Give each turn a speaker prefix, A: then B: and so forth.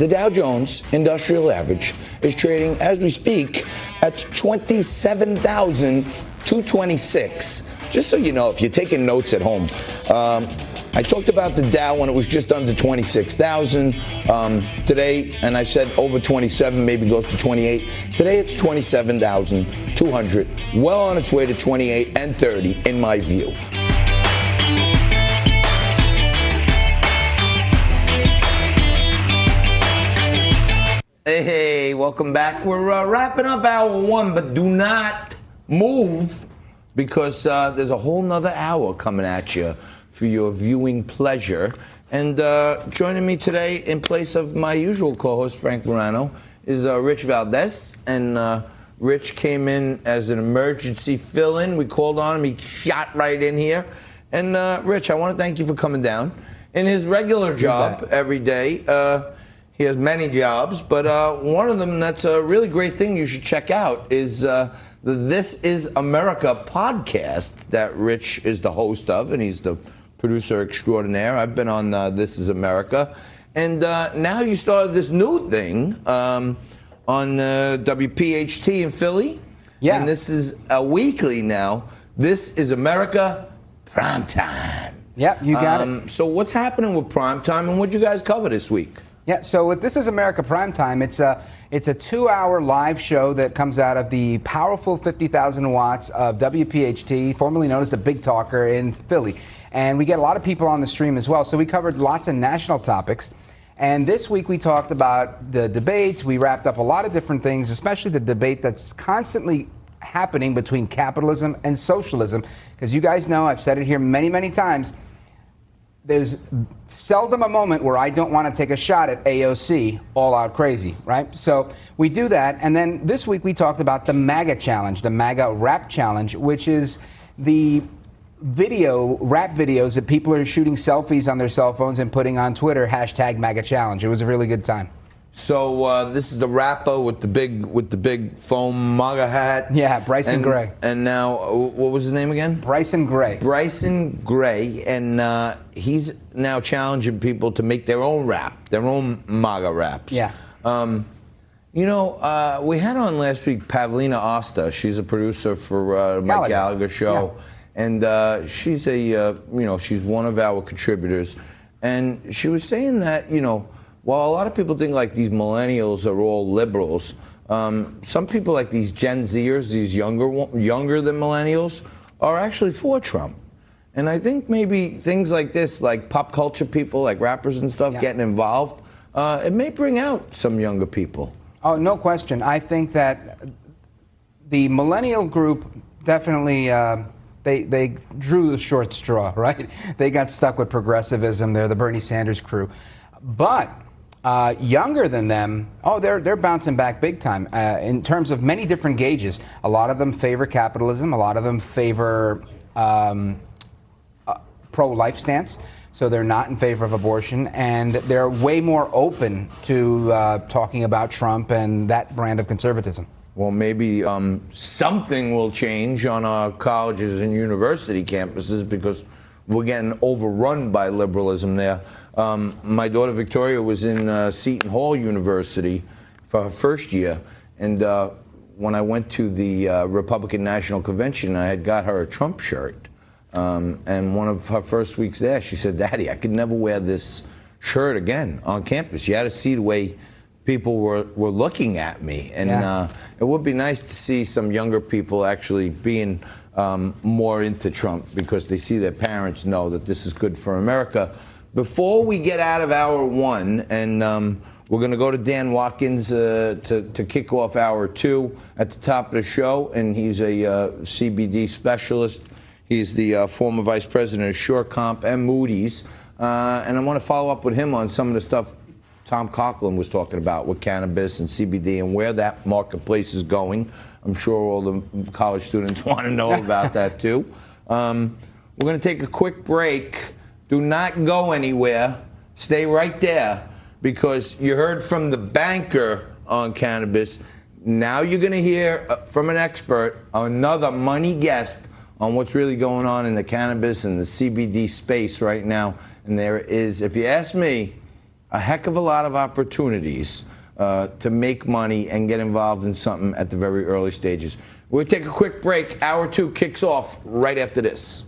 A: The Dow Jones Industrial Average is trading, as we speak, at 27,226. Just so you know, if you're taking notes at home, I talked about the Dow when it was just under 26,000 today, and I said over 27, maybe goes to 28. Today it's 27,200, well on its way to 28 and 30 in my view. Hey, welcome back. We're wrapping up hour one, but do not move because there's a whole nother hour coming at you for your viewing pleasure. And joining me today in place of my usual co-host, Frank Morano, is Rich Valdes. And Rich came in as an emergency fill-in. We called on him. He shot right in here. And Rich, I want to thank you for coming down. In his regular job every day, he has many jobs, but one of them that's a really great thing you should check out is the This Is America podcast that Rich is the host of, and he's the producer extraordinaire. I've been on This Is America. And now you started this new thing on WPHT in Philly. Yeah. And this is a weekly now. This Is America Primetime.
B: Yeah, you got it.
A: So what's happening with Primetime, and what'd you guys cover this week?
B: Yeah, so with This Is America Primetime, it's a 2-hour live show that comes out of the powerful 50,000 watts of WPHT, formerly known as the Big Talker in Philly. And we get a lot of people on the stream as well. So we covered lots of national topics. And this week we talked about the debates. We wrapped up a lot of different things, especially the debate that's constantly happening between capitalism and socialism. Because you guys know, I've said it here many, many times, there's seldom a moment where I don't want to take a shot at AOC, all out crazy, right? So we do that. And then this week we talked about the MAGA challenge, the MAGA rap challenge, which is the rap videos that people are shooting selfies on their cell phones and putting on Twitter, hashtag MAGA challenge. It was a really good time.
A: So this is the rapper with the big foam MAGA hat.
B: Yeah, Bryson Gray.
A: And now, what was his name again?
B: Bryson Gray.
A: Bryson Gray, and he's now challenging people to make their own rap, their own MAGA raps.
B: Yeah.
A: You know, we had on last week Pavlina Osta. She's a producer for Mike Gallagher show, yeah. And she's she's one of our contributors, and she was saying that while a lot of people think like these millennials are all liberals, some people like these Gen Zers, these younger than millennials, are actually for Trump. And I think maybe things like this, like pop culture people, like rappers and stuff, getting involved, it may bring out some younger people.
B: Oh, no question. I think that the millennial group definitely, they drew the short straw, right? They got stuck with progressivism. They're the Bernie Sanders crew. But younger than them, they're bouncing back big time in terms of many different gauges. A lot of them favor capitalism. A lot of them favor pro-life stance. So they're not in favor of abortion. And they're way more open to talking about Trump and that brand of conservatism.
A: Well, maybe something will change on our colleges and university campuses because we're getting overrun by liberalism there. My daughter Victoria was in Seton Hall University for her first year, and when I went to the Republican National Convention, I had got her a Trump shirt. And one of her first weeks there, she said, "Daddy, I could never wear this shirt again on campus." You had to see the way people were looking at me, and it would be nice to see some younger people actually being more into Trump because they see their parents know that this is good for America. Before we get out of hour one, and we're going to go to Dan Watkins to kick off hour two at the top of the show, and he's a CBD specialist. He's the former vice president of SureComp and Moody's, and I want to follow up with him on some of the stuff Tom Coughlin was talking about with cannabis and CBD and where that marketplace is going. I'm sure all the college students want to know about that too. We're going to take a quick break. Do not go anywhere. Stay right there because you heard from the banker on cannabis. Now you're going to hear from an expert, another money guest on what's really going on in the cannabis and the CBD space right now. And there is, if you ask me, a heck of a lot of opportunities to make money and get involved in something at the very early stages. We'll take a quick break. Hour 2 kicks off right after this.